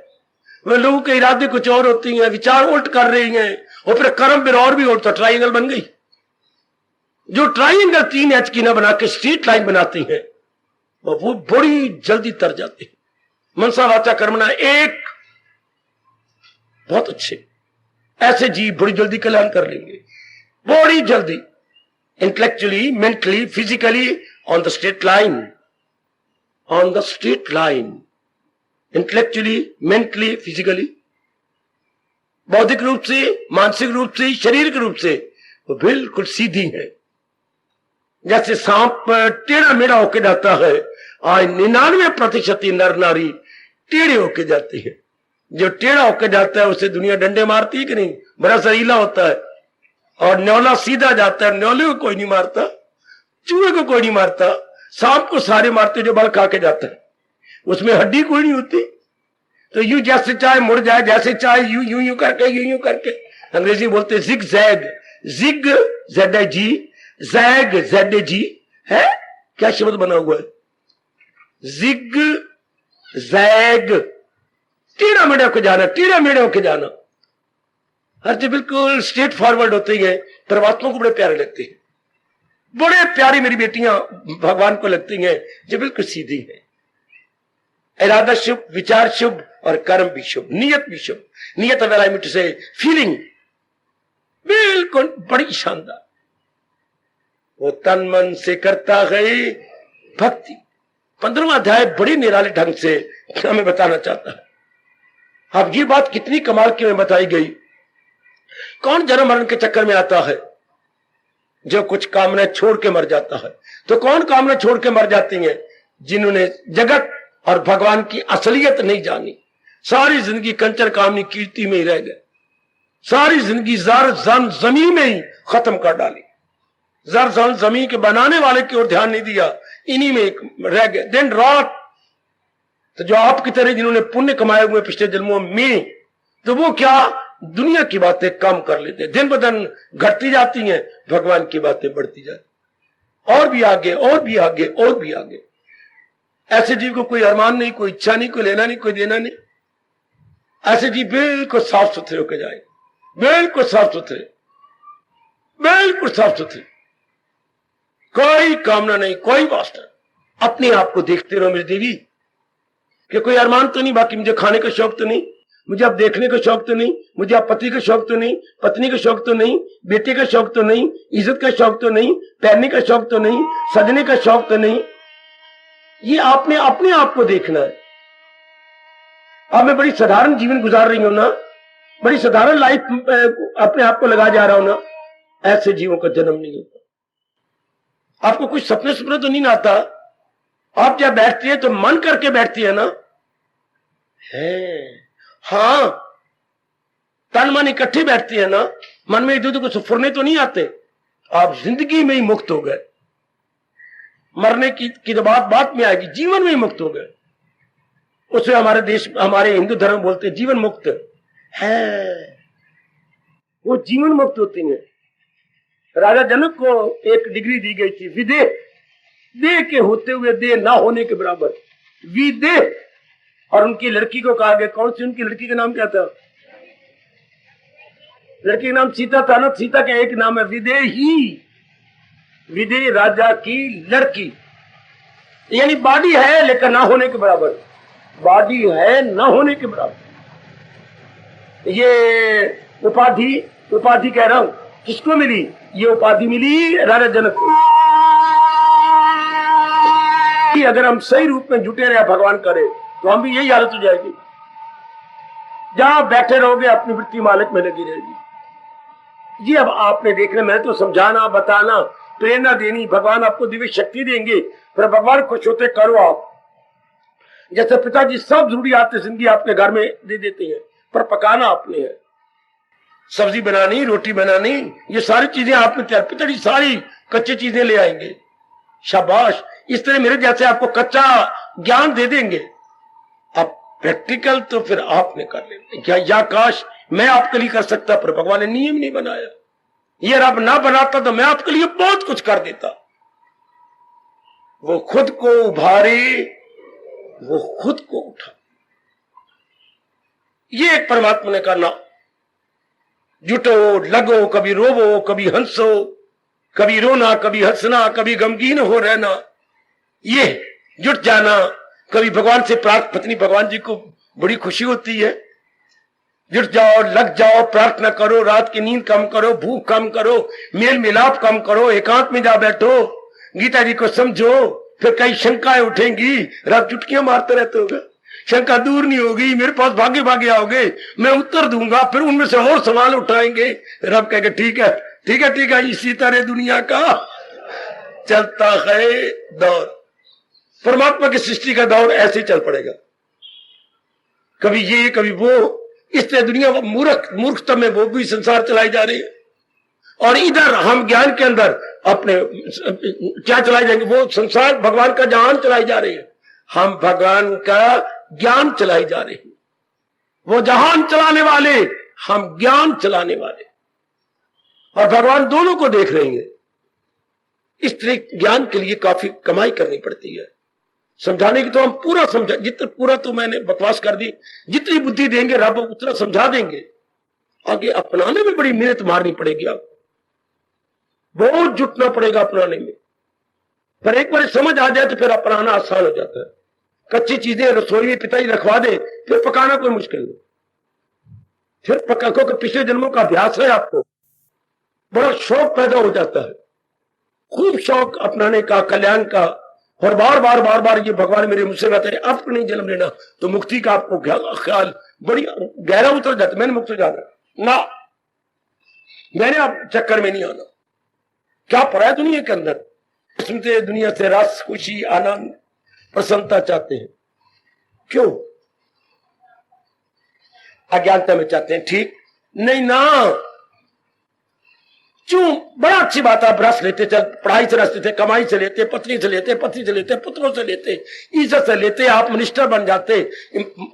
वे लोगों के इरादे कुछ और होती हैं, विचार उल्ट कर रही हैं, और फिर कर्म फिर और भी उल्ट, तो ट्राइंगल बन गई। जो ट्राइंगल 3 एच की ना बना के स्ट्रेट लाइन बनाती है, वो बड़ी जल्दी तर जाते हैं। मनसा वाचा कर्मणा, एक बहुत अच्छे ऐसे जीव बड़ी जल्दी कल्याण कर लेंगे, बड़ी जल्दी, intellectually, mentally, physically, on the straight line, on the straight line, intellectually, mentally, physically, बौद्धिक रूप से, मानसिक रूप से, शारीरिक रूप से वो बिल्कुल सीधी है। जैसे सांप टेढ़ा मेढ़ा होके जाता है, आज 99% नर नारी टेढ़े होके जाती है। जो टेढ़ा होके जाता है उसे दुनिया डंडे मारती है कि नहीं, बड़ा सरीला होता है। और न्योला सीधा जाता है, न्योले को कोई नहीं मारता, चूहे को कोई नहीं मारता, सांप को सारे मारते जो बल खा के जाता है, उसमें हड्डी कोई नहीं होती। तो यूं जैसे चाहे मुड़ जाए, जैसे चाहे यूं यूं यूं करके, यूं यूं करके। अंग्रेजी बोलते zig zag, zig ZIG, zag ZAG है, क्या शब्द बना हुआ है, जिग जैग, टेढ़ा मेढ़ा होके जाना, टेढ़ा मेढ़ा होके जाना। हर चीज बिल्कुल स्ट्रेट फॉरवर्ड होती है। परमात्मा को बड़े प्यारे लगते हैं, बड़े प्यारी मेरी बेटियां भगवान को लगती हैं जो बिल्कुल सीधी है। इरादा शुभ, विचार शुभ और कर्म भी शुभ, नियत भी शुभ। नियत अगर आई मीन टू से फीलिंग बिल्कुल बड़ी शानदार, वो तन मन से करता है भक्ति। 15वां अध्याय बड़ी निराले ढंग से हमें बताना चाहता है। अब ये बात कितनी कमाल की में बताई गई। कौन जन्म मरण के चक्कर में आता है, जो कुछ कामना छोड़ के मर जाता है। तो कौन कामना छोड़ के मर जाती हैं, जिन्होंने जगत और भगवान की असलियत नहीं जानी, सारी जिंदगी कंचर कामनी कीर्ति में ही रह गए, सारी जिंदगी जार जन जमीन में ही खत्म कर डाली, जार जन जमीन के बनाने वाले की ओर ध्यान नहीं दिया, इन्हीं में रह गए दिन रात। तो जो आपकी तरह जिन्होंने पुण्य कमाए हुए पिछले जन्मों में, तो वो क्या दुनिया की बातें कम कर लेते, दिन ब दिन घटती जाती हैं, भगवान की बातें बढ़ती जाती, और भी आगे और भी आगे और भी आगे। ऐसे जीव को कोई अरमान नहीं, कोई इच्छा नहीं, कोई लेना नहीं, कोई देना नहीं। ऐसे जीव बिल्कुल साफ सुथरे होकर जाए, बिल्कुल साफ सुथरे, बिल्कुल साफ सुथरे, कोई कामना नहीं, कोई वास्ता। अपने आप को देखते रहो मेरी देवी, कि कोई अरमान तो नहीं, बाकी मुझे खाने का शौक तो नहीं, मुझे अब देखने का शौक तो नहीं, मुझे अब पति का शौक तो नहीं, पत्नी का शौक तो नहीं, बेटे का शौक तो नहीं, इज्जत का शौक तो नहीं, पहनने का शौक तो नहीं, सजने का शौक तो नहीं। ये आपने अपने आप को देखना है। अब मैं बड़ी साधारण जीवन गुजार रही हूं ना, बड़ी साधारण लाइफ अपने आप को लगा जा रहा हूं ना, ऐसे जीवों का जन्म नहीं होता। आपको कुछ सपने सपने तो नहीं आता, आप जब बैठती है तो मन करके बैठती है ना, है हाँ, तन मन इकट्ठे बैठती है ना, मन में इधर उधर को फुरने तो नहीं आते। आप जिंदगी में ही मुक्त हो गए, मरने की तो बात में आएगी, जीवन में ही मुक्त हो गए। उसे हमारे देश, हमारे हिंदू धर्म बोलते हैं जीवन मुक्त है, वो जीवन मुक्त होती है। राजा जनक को एक डिग्री दी गई थी, विदेह, देह के होते हुए देह ना होने के बराबर, विदेह। और उनकी लड़की को कहा गया, कौन सी उनकी लड़की का नाम क्या था, लड़की का नाम सीता था ना, सीता का एक नाम है विदेही, विदेह राजा की लड़की। यानी बॉडी है लेकिन ना होने के बराबर, बॉडी है ना होने के बराबर। ये उपाधि कह रहा हूं, किसको मिली ये उपाधि? मिली राजा जनक को। अगर हम सही रूप में जुटे रहे भगवान करे तो हम भी यही हालत हो जाएगी, जहां बैठे रहोगे अपनी वृत्ति मालिक में लगी रहेगी। जी अब आपने देखना, मैं तो समझाना, बताना, प्रेरणा देनी, भगवान आपको दिव्य शक्ति देंगे, पर भगवान खुश होते करो आप। जैसे पिताजी सब जरूरियात जिंदगी आपके घर में दे देते हैं, पर पकाना आपने है, सब्जी बनानी, रोटी बनानी, ये सारी चीजें आपने तैयार, पिताजी सारी कच्ची चीजें ले आएंगे, शाबाश। इस तरह मेरे जैसे आपको कच्चा ज्ञान दे देंगे, अब प्रैक्टिकल तो फिर आपने कर लेना। क्या या काश मैं आपके लिए कर सकता, पर भगवान ने नियम नहीं बनाया। ये रब ना बनाता तो मैं आपके लिए बहुत कुछ कर देता। वो खुद को उभारे, वो खुद को उठा, ये एक परमात्मा ने करना। जुटो लगो, कभी रोवो, कभी हंसो, कभी रोना, कभी हंसना, कभी गमगीन हो रहना, ये जुट जाना। कभी भगवान से प्रार्थना, पत्नी भगवान जी को बड़ी खुशी होती है, जुट जाओ, लग जाओ, प्रार्थना करो, रात की नींद कम करो, भूख कम करो, मेल मिलाप कम करो, एकांत में जा बैठो, गीता जी को समझो। फिर कई शंकाएं उठेंगी, रब चुटकियां मारते रहते होगा, शंका दूर नहीं होगी, मेरे पास भागे भागे आओगे, मैं उत्तर दूंगा, फिर उनमें से और सवाल उठाएंगे। रब कहेंगे ठीक है ठीक है ठीक है। इसी तरह दुनिया का चलता है दौर, परमात्मा की सृष्टि का दौर ऐसे ही चल पड़ेगा, कभी ये कभी वो। इसलिए दुनिया मूर्खतम में वो भी संसार चलाई जा रही है, और इधर हम ज्ञान के अंदर अपने क्या चलाई जाएंगे, वो संसार भगवान का जहान चलाई जा रही है, हम भगवान का ज्ञान चलाई जा रहे हैं। वो जहान चलाने वाले, हम ज्ञान चलाने वाले, और भगवान दोनों को देख रहे हैं। इसलिए ज्ञान के लिए काफी कमाई करनी पड़ती है। समझाने की तो हम पूरा समझा, जितना पूरा तो मैंने बकवास कर दी, जितनी बुद्धि देंगे रब उतना समझा देंगे। आगे अपनाने में बड़ी मेहनत मारनी पड़ेगी, आपको बहुत जुटना पड़ेगा अपनाने में। पर एक बार समझ आ जाए तो फिर अपनाना आसान हो जाता है। कच्ची चीजें रसोई में पिताजी रखवा दे, फिर पकाना कोई मुश्किल नहीं, फिर पका, क्योंकि पिछले जन्मों का अभ्यास है, आपको बड़ा शौक पैदा हो जाता है, खूब शौक अपनाने का, कल्याण का। और बार बार बार बार ये भगवान मेरे मुझसे कहते हैं अब नहीं जन्म लेना, तो मुक्ति का आपको ख्याल बड़ी गहरा उतर जाता है। मैंने मुक्त हो जाना ना, मैंने आप चक्कर में नहीं आना। क्या पड़ा है दुनिया के अंदर, सुनते दुनिया से रस, खुशी, आनंद, प्रसन्नता चाहते हैं, क्यों? अज्ञानता में चाहते हैं, ठीक नहीं ना। क्यों? बड़ा अच्छी बात है, आप रस लेते, चल पढ़ाई से रस लेते, कमाई से लेते, पत्नी से लेते, पति से लेते, पुत्रों से लेते, इज्जत से लेते, आप मिनिस्टर बन जाते,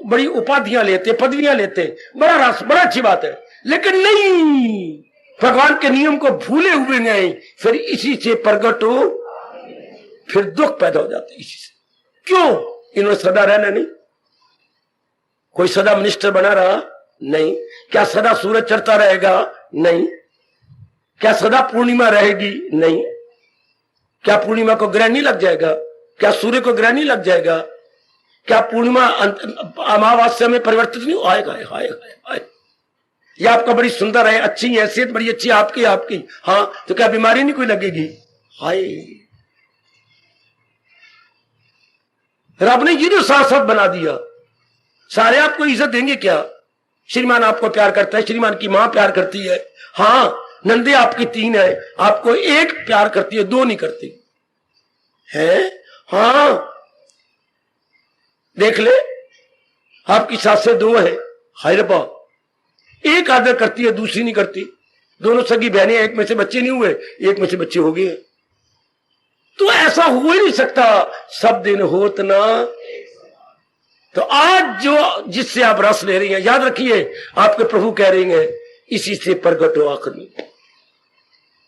बड़ी उपाधियां लेते, पदवियां लेते, बड़ा रस, बड़ा अच्छी बात है। लेकिन नहीं, भगवान के नियम को भूले हुए नहीं, फिर इसी से प्रकट हो, फिर दुख पैदा हो जाते इसी से। क्यों? इन्होंने सदा रहना नहीं, कोई सदा मिनिस्टर बना रहा नहीं, क्या सदा सूरज चढ़ता रहेगा? नहीं। क्या सदा पूर्णिमा रहेगी? नहीं। क्या पूर्णिमा को ग्रहण नहीं लग जाएगा? क्या सूर्य को ग्रहण नहीं लग जाएगा? क्या पूर्णिमा अमावस्या में परिवर्तित नहीं आएगा? हाय हाय हाय, ये आपका बड़ी सुंदर है, अच्छी हैसियत बड़ी अच्छी आपकी आपकी, हाँ, तो क्या बीमारी नहीं कोई लगेगी? हाय, रब ने ये जो साथ बना दिया, सारे आपको इज्जत देंगे क्या? श्रीमान आपको प्यार करता है, श्रीमान की मां प्यार करती है, हाँ, नंदे आपकी 3 है, आपको 1 प्यार करती है, 2 नहीं करती है, हाँ, देख ले, आपकी सासें 2 है, हाय रब्बा, 1 आदर करती है, दूसरी नहीं करती। दोनों सगी बहनें, एक में से बच्चे नहीं हुए, एक में से बच्चे हो गए। तो ऐसा हो ही नहीं सकता, सब दिन होत ना। तो आज जो जिससे आप रस ले रही हैं, याद रखिए, आपके प्रभु कह रही हैं इसी से प्रकट हो आखिर में।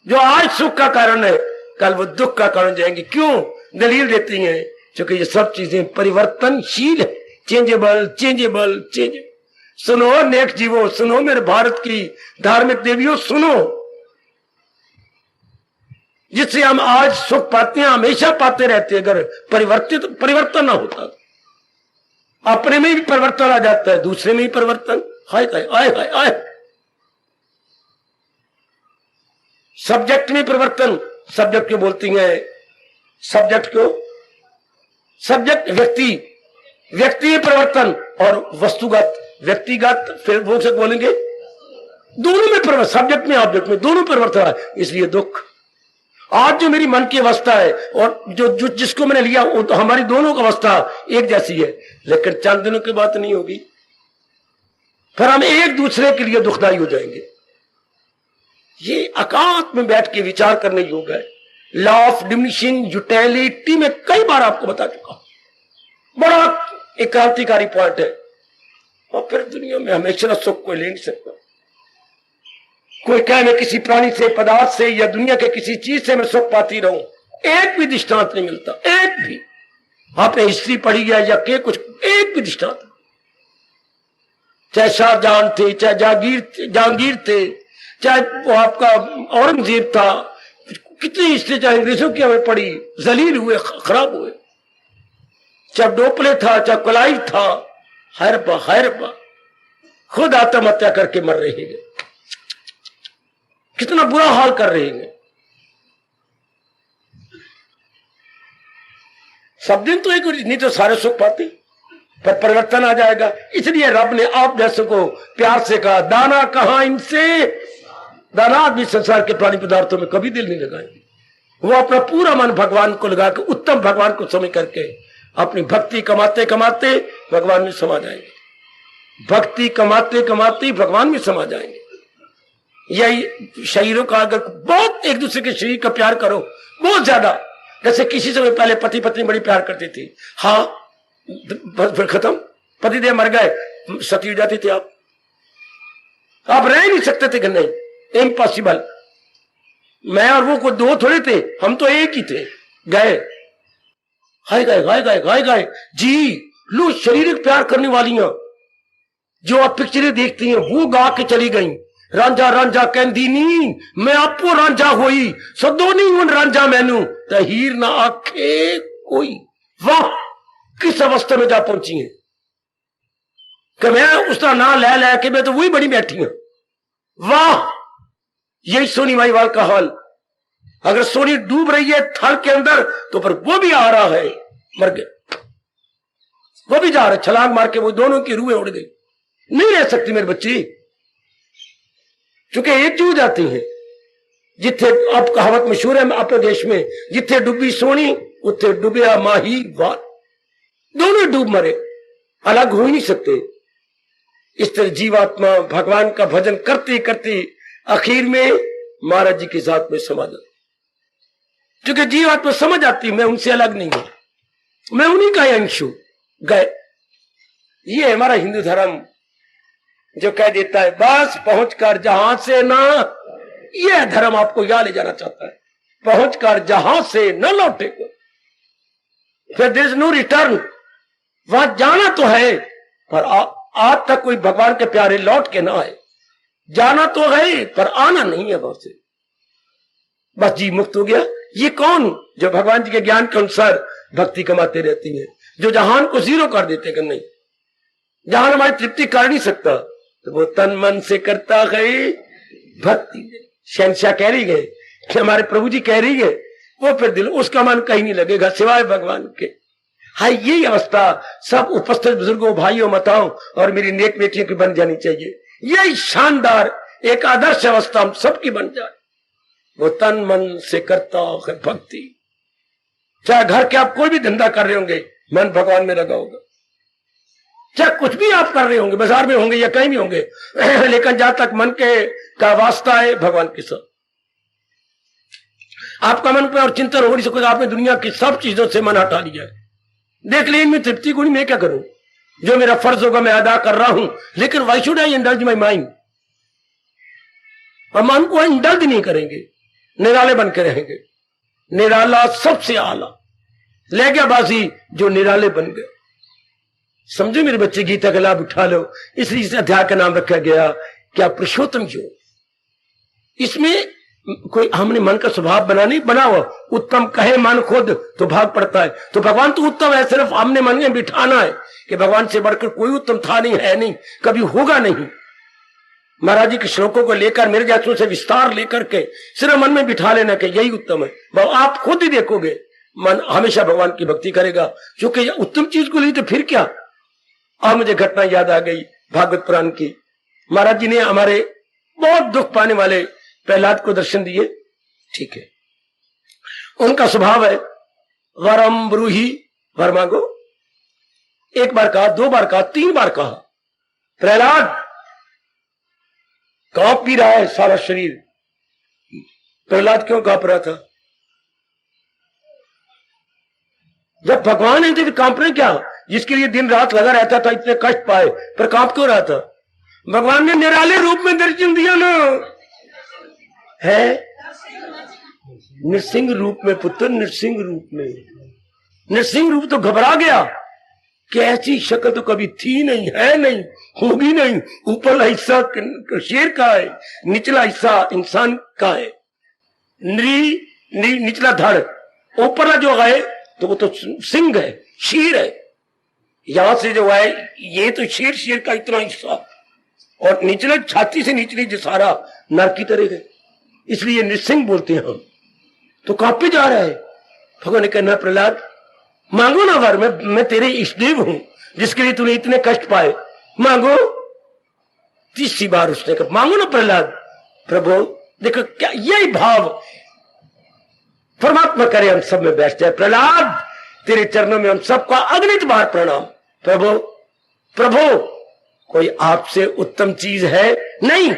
जो आज सुख का कारण है, कल वो दुख का कारण जाएंगे। क्यों? दलील देती हैं, क्योंकि ये सब चीजें परिवर्तनशील है, चेंजेबल चेंजेबल चेंजेबल। सुनो नेक जीवो, सुनो मेरे भारत की धार्मिक देवियों, सुनो, जिससे हम आज सुख पाते हैं, हमेशा पाते रहते हैं। अगर परिवर्तन ना होता, अपने में भी परिवर्तन आ जाता है, दूसरे में भी परिवर्तन, हाय हाय हाय हाय हाय। सब्जेक्ट में परिवर्तन, सब्जेक्ट क्यों बोलती हैं? सब्जेक्ट क्यों? सब्जेक्ट व्यक्ति, व्यक्ति में परिवर्तन, और वस्तुगत व्यक्तिगत, फिर वो से बोलेंगे दोनों में परिवर्तन, सब्जेक्ट में ऑब्जेक्ट में दोनों परिवर्तन है। इसलिए दुख। आज जो मेरी मन की अवस्था है और जो जिसको मैंने लिया, वो तो हमारी दोनों की अवस्था एक जैसी है, लेकिन चंद दिनों की बात नहीं होगी, फिर हम एक दूसरे के लिए दुखदाई हो जाएंगे। ये एकांत में बैठ के विचार करने योग्य है। लॉ ऑफ डिमिनिशिंग यूटिलिटी में कई बार आपको बता चुका हूं, बड़ा एक क्रांतिकारी पॉइंट है। और फिर दुनिया में हमेशा सुख कोई ले नहीं सकता। कोई कहे मैं किसी प्राणी से, पदार्थ से, या दुनिया के किसी चीज से मैं सुख पाती रहूं, एक भी दृष्टांत नहीं मिलता, एक भी। आपने हिस्ट्री पढ़ी है या के कुछ, एक भी दृष्टांत, चाहे शाहजहां थे, चाहे जहांगीर थे, चाहे वो आपका औरंगजेब था, कितनी हिस्ट्री, चाहे अंग्रेजों की हमें पढ़ी, जलील हुए, खराब हुए, चाहे डोपले था, चाहे कुलाइव था, हर खुद आत्महत्या करके मर रहे हैं। कितना बुरा हाल कर रहे हैं। सब दिन तो एक नहीं तो सारे सुख पाते, पर परिवर्तन आ जाएगा। इसलिए रब ने आप जैसे को प्यार से कहा, दाना कहां इनसे, दाना आदमी संसार के प्राणी पदार्थों में कभी दिल नहीं लगाएंगे। वो अपना पूरा मन भगवान को लगा के उत्तम भगवान को समझ करके अपनी भक्ति कमाते कमाते भगवान में समा जाएंगे। भक्ति कमाते कमाते भगवान में समा जाएंगे। यही शरीरों का अगर बहुत एक दूसरे के शरीर का प्यार करो बहुत ज्यादा, जैसे किसी समय पहले पति पत्नी बड़ी प्यार करती थी, हाँ फिर खत्म, पति देव मर गए, सती हो जाती थी, आप रह नहीं सकते थे कि नहीं, इम्पॉसिबल। मैं और वो को दो थोड़े थे, हम तो एक ही थे। गए गाय जी लो शारीरिक प्यार करने वालियां जो आप पिक्चरें देखती हैं वो गा के चली गई। रांझा रांझा कहती नी मैं आपको रांझा होई, सदो नहीं हूं रांझा मैनू तो हीर ना आखे कोई। वाह किस अवस्था में जा पहुंची है कि मैं उसका नाम ले ले के मैं तो वही बड़ी बैठी हूं। वाह यही सोनी माईवाल का हाल। अगर सोनी डूब रही है थल के अंदर तो पर वो भी आ रहा है, मर गए, वो भी जा रहे छलांग मार के, वो दोनों की रूहें उड़ गई। नहीं रह सकती मेरे बच्ची, चूंकि एक जू जाती है। जिथे अब कहावत मशहूर है अपने देश में, जिथे डूबी सोनी उथे डूबिया माही वाल, दोनों डूब मरे, अलग हो ही नहीं सकते। इस तरह जीवात्मा भगवान का भजन करते करते आखिर में महाराज जी के साथ में समा जाती, क्योंकि जीवात्मा समझ आती मैं उनसे अलग नहीं हूं, मैं उन्हीं का अंश हूं। गए ये हमारा हिंदू धर्म जो कह देता है बस पहुंचकर जहां से ना, यह धर्म आपको यहां ले जाना चाहता है, पहुंचकर जहां से न लौटे को, फिर देयर इज नो रिटर्न। वहां जाना तो है पर आज तक कोई भगवान के प्यारे लौट के ना आए। जाना तो है पर आना नहीं है बहुत से, बस जी मुक्त हो गया। ये कौन जो भगवान जी के ज्ञान के अनुसार भक्ति कमाते रहती है, जो जहान को जीरो कर देते कि नहीं, जहान हमारी तृप्ति कर नहीं सकता, तो वो तन मन से करता है भक्ति। शहंशाह कह रही है कि हमारे प्रभु जी कह रही है, वो फिर दिल उसका मन कहीं नहीं लगेगा सिवाय भगवान के। हाँ यही अवस्था सब उपस्थित बुजुर्गों भाइयों माताओं और मेरी नेक बेटियों की बन जानी चाहिए। यही शानदार एक आदर्श अवस्था हम सबकी बन जाए। वो तन मन से करता है भक्ति। चाहे घर के आप कोई भी धंधा कर रहे होंगे मन भगवान में लगा होगा, चाहे कुछ भी आप कर रहे होंगे, बाजार में होंगे या कहीं भी होंगे, लेकिन जहां तक मन के का वास्ता है भगवान के साथ, आपका मन पे और चिंतन हो नहीं सकेगा। आपने दुनिया की सब चीजों से मन हटा लिया है, देख ली इनमें तृप्ति को नहीं, मैं क्या करूं, जो मेरा फर्ज होगा मैं अदा कर रहा हूं, लेकिन why should I indulge my mind. और मन को इंडल्ज नहीं करेंगे, निराले बन के रहेंगे। निराला सबसे आला, ले गया बाजी जो निराले बन गए। समझो मेरे बच्चे, गीता का लाभ उठा लो। इसलिए इस अध्याय का नाम रखा गया क्या पुरुषोत्तम योग। इसमें कोई हमने मन का स्वभाव बना नहीं, बना हुआ उत्तम कहे मन खुद तो भाग पड़ता है। तो भगवान तो उत्तम है, सिर्फ हमने मन में बिठाना है कि भगवान से बढ़कर कोई उत्तम था नहीं, है नहीं, कभी होगा नहीं। महाराज जी के श्लोकों को लेकर मेरे जैसों से विस्तार लेकर के सिर्फ मन में बिठा लेना कि यही उत्तम है। आप खुद ही देखोगे मन हमेशा भगवान की भक्ति करेगा, क्योंकि उत्तम चीज को ली तो फिर क्या। अब मुझे घटना याद आ गई भागवत पुराण की। महाराज जी ने हमारे बहुत दुख पाने वाले प्रहलाद को दर्शन दिए, ठीक है, उनका स्वभाव है वरम ब्रूहि, वर मांगो। एक बार कहा, दो बार कहा, तीन बार कहा। प्रहलाद कांप भी रहा है सारा शरीर। प्रहलाद क्यों कांप रहा था? जब भगवान है तो फिर कांप रहे क्या? जिसके लिए दिन रात लगा रहता था, इतने कष्ट पाए, पर कांप क्यों रहा था? भगवान ने निराले रूप में दर्शन दिया ना, है नृसिंह रूप में पुत्र, नृसिंह रूप में। नृसिंह रूप तो घबरा गया कि ऐसी शक्ल तो कभी थी नहीं, है नहीं, होगी नहीं। ऊपर हिस्सा शेर का है, निचला हिस्सा इंसान का है। निचला धड़, ऊपरला जो है तो वो तो सिंह है, शेर है, यहां से जो है ये तो शेर का इतना हिस्सा और निचले छाती से निचली जो सारा नर की तरह है, इसलिए नृसिंह बोलते हैं हम। तो कहां पे जा रहा है? भगवान ने कहना प्रहलाद मांगो ना वर, मैं तेरे इष्टदेव हूं जिसके लिए तूने इतने कष्ट पाए, मांगो। तीसरी बार उसने कहा मांगो ना प्रहलाद। प्रभु देखो क्या यही भाव परमात्मा करे हम सब में बैठ जाए। प्रहलाद तेरे चरणों में हम सबका अगणित बार प्रणाम। प्रभु प्रभु कोई आपसे उत्तम चीज है नहीं,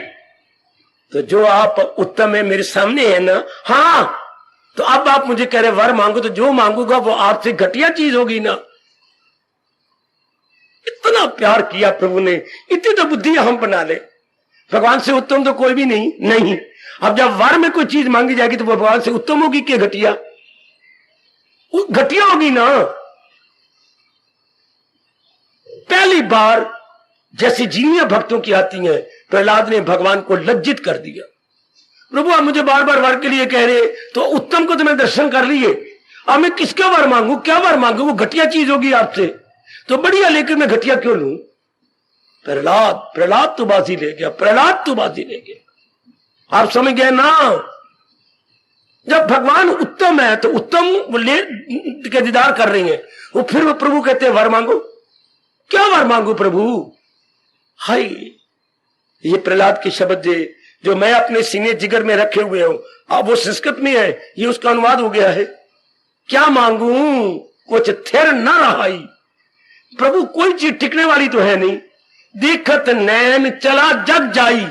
तो जो आप उत्तम है मेरे सामने है ना। हाँ तो अब आप मुझे कह रहे वर मांगो, तो जो मांगूगा वो आपसे घटिया चीज होगी ना। इतना प्यार किया प्रभु ने, इतनी तो बुद्धि हम बना ले। भगवान से उत्तम तो कोई भी नहीं। अब जब वर में कोई चीज मांगी जाएगी तो वो भगवान से उत्तम होगी कि घटिया? घटिया होगी ना। पहली बार जैसी जीनिया भक्तों की आती हैं, प्रहलाद ने भगवान को लज्जित कर दिया। प्रभु आप मुझे बार बार वर के लिए कह रहे, तो उत्तम को तो मैं दर्शन कर लिए, अब मैं किसका वर मांगू? क्या वर मांगू? वो घटिया चीज होगी आपसे, तो बढ़िया लेकर मैं घटिया क्यों लूं? प्रहलाद तो बाजी ले गया, प्रहलाद तो बाजी ले गया। आप समझ गए ना? जब भगवान उत्तम है तो उत्तम वो ले के दीदार कर रही है, वो फिर वो प्रभु कहते हैं वर मांगो। क्या वर मांगू प्रभु? हाय ये प्रहलाद के शब्द जो मैं अपने सीने जिगर में रखे हुए हूं, अब वो संस्कृत में है, ये उसका अनुवाद हो गया है। क्या मांगू कुछ थिर न रहाई। प्रभु कोई चीज टिकने वाली तो है नहीं, देखत नैन चला जग जाई।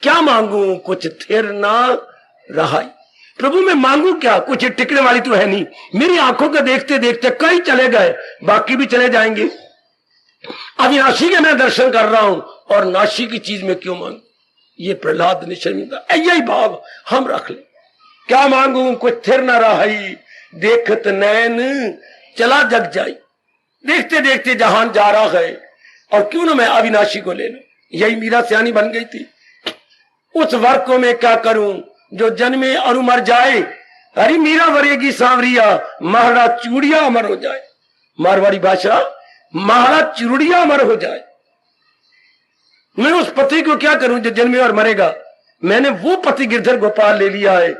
क्या मांगू कुछ थिर ना रहाई। प्रभु मैं मांगू क्या? कुछ टिकने वाली तो है नहीं। मेरी आंखों को देखते देखते कई चले गए, बाकी भी चले जाएंगे। अविनाशी के मैं दर्शन कर रहा हूं और नाशी की चीज में क्यों मांगू? ये प्रहलाद ने शर्मिंदा, यही भाव हम रख ले। क्या मांगू कुछ थिर ना रहाई, देखत नैन चला जग जाई। देखते देखते जहान जा रहा है, और क्यों ना मैं अविनाशी को ले लूं। यही मीरा सियानी बन गई थी। उस वर्ग को मैं क्या करूं जो जन्मे और मर जाए। अरे मीरा वरेगी सांवरिया, महारा चूड़िया अमर हो जाए। मारवाड़ी भाषा, महारा चूड़िया अमर हो जाए। मैं उस पति को क्या करूं जो जन्मे और मरेगा। मैंने वो पति गिरधर गोपाल ले लिया है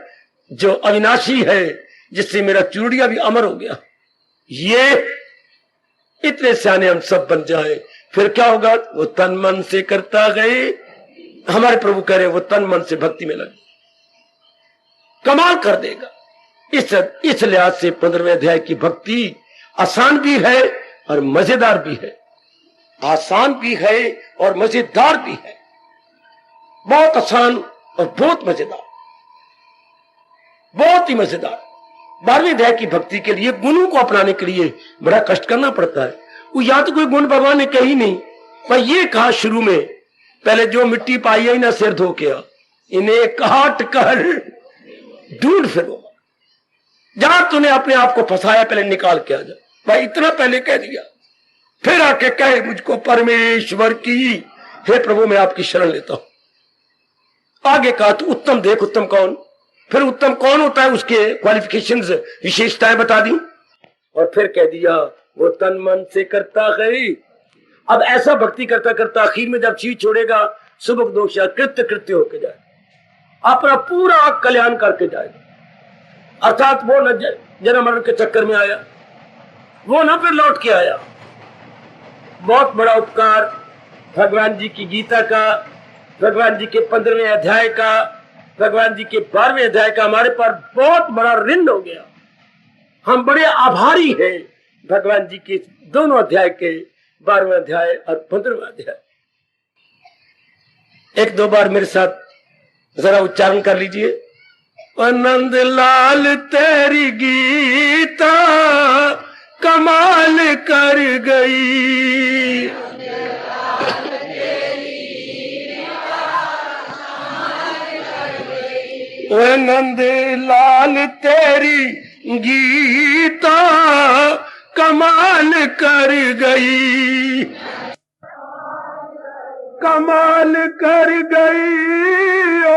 जो अविनाशी है, जिससे मेरा चूड़िया भी अमर हो गया। ये इतने सियाने हम सब बन जाए, फिर क्या होगा? वो तन मन से करता गए। हमारे प्रभु कह रहे वो तन मन से भक्ति में लगे, कमाल कर देगा। इस लिहाज से 15वें अध्याय की भक्ति आसान भी है और मजेदार भी है। आसान भी है और मजेदार भी है। बहुत आसान और बहुत मजेदार, बहुत ही मजेदार। 12वें अध्याय की भक्ति के लिए गुणों को अपनाने के लिए बड़ा कष्ट करना पड़ता है। वो या तो कोई गुण भगवान ने कही नहीं, पर ये कहा शुरू में, पहले जो मिट्टी पाई है ना सिर धो के आ, इन्हें काट कर ढूंढ फिरो। जहां तूने अपने आप को फंसाया पहले निकाल के आ जा। भाई इतना पहले कह दिया, फिर आके कहे मुझको परमेश्वर की, हे प्रभु मैं आपकी शरण लेता हूं। आगे कहा तू उत्तम देख, उत्तम कौन? फिर उत्तम कौन होता है उसके क्वालिफिकेशंस, विशेषताएं बता दी, और फिर कह दिया वो तन मन से करता है। अब ऐसा भक्ति करता करता आखिर में जब चीज छोड़ेगा, सुबह दोष कृत्य होके जाए, अपना पूरा कल्याण करके जाएगा। अर्थात वो न जन्म मरण के चक्कर में आया, वो न फिर लौट के आया। बहुत बड़ा उपकार भगवान जी की गीता का, भगवान जी के 15वें अध्याय का, भगवान जी के 12वें अध्याय का हमारे पर बहुत बड़ा ऋण हो गया। हम बड़े आभारी हैं भगवान जी के दोनों अध्याय के, 12वें अध्याय और 15वें अध्याय। एक दो बार मेरे साथ जरा उच्चारण कर लीजिए। नंद लाल तेरी गीता कमाल कर गई, नंद लाल तेरी गीता कमाल कर गई, कमाल कर गई ओ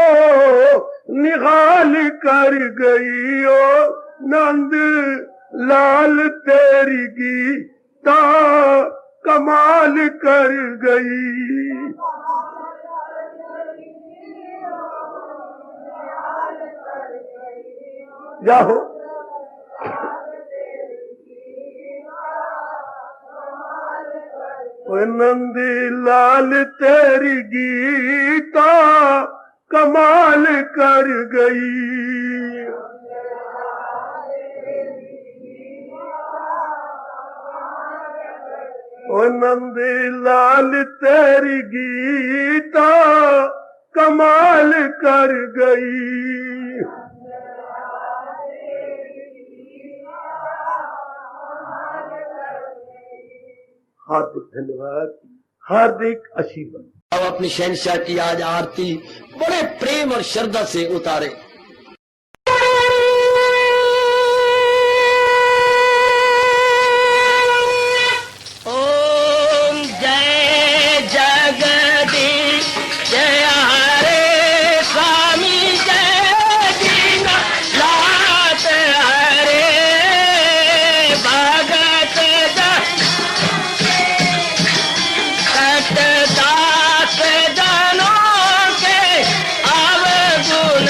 निहाल कर गई ओ नंद लाल तेरी गीता ता कमाल कर गई। जाओ नंदी लाल तेरी गीता कमाल कर गई। ओ नंदी लाल तेरी गीता कमाल कर गई। हार्दिक धन्यवाद, हार्दिक आशीर्वाद। अब अपनी शहंशाह की आज आरती बड़े प्रेम और श्रद्धा से उतारे। ओम जय जगदीश जय हरे स्वामी जय दीना लात हरे भगत दास जनों के अवगुण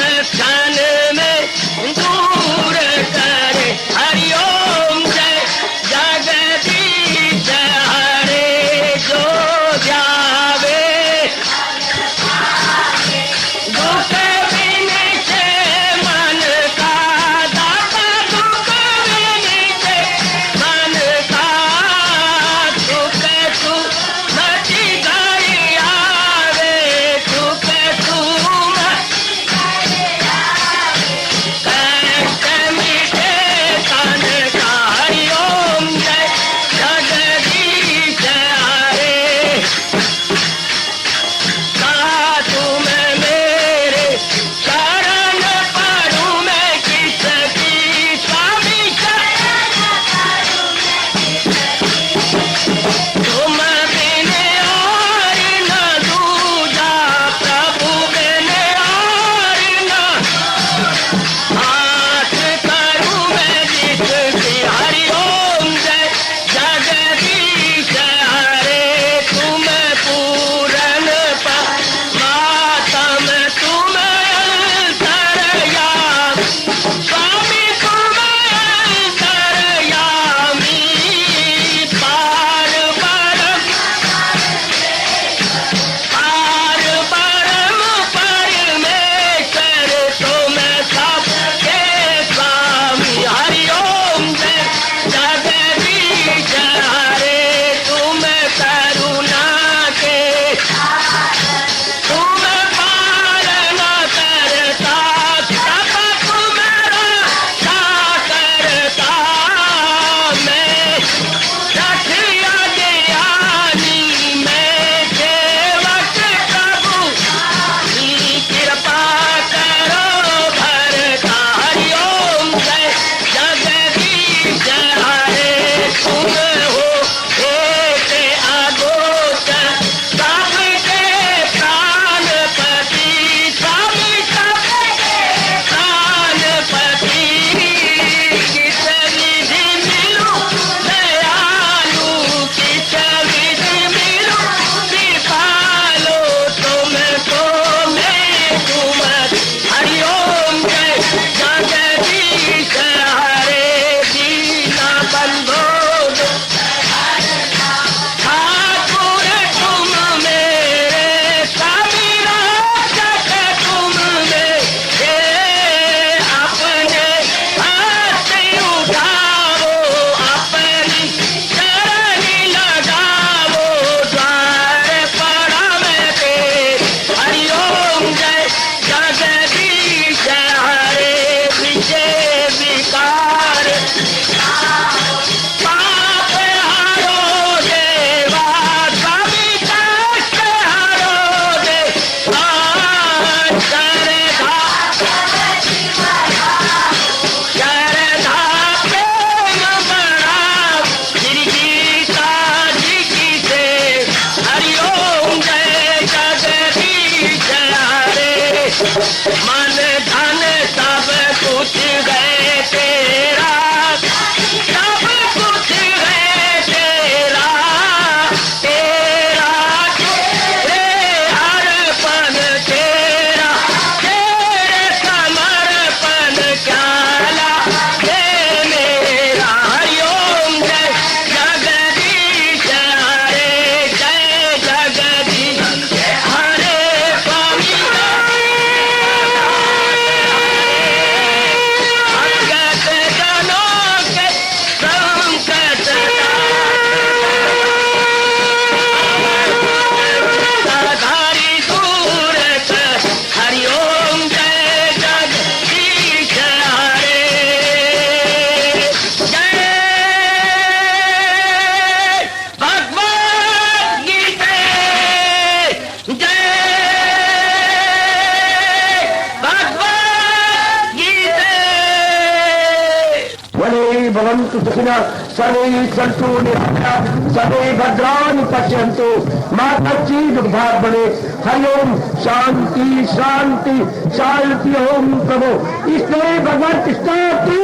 भवन्तु सुखिनः सर्वे सन्तु निरामयाः सर्वे भद्राणि पश्यन्तु मा कश्चित् दुःखभाग् भवेत्। हरि ओम शांति शांति शांति। ओम प्रभु इसलिए भगवान कृष्ण की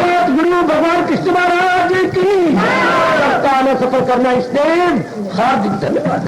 जगत गुरु भगवान कृष्ण महाराज की सप्ताह में सफल करना इसलिए हार्दिक धन्यवाद।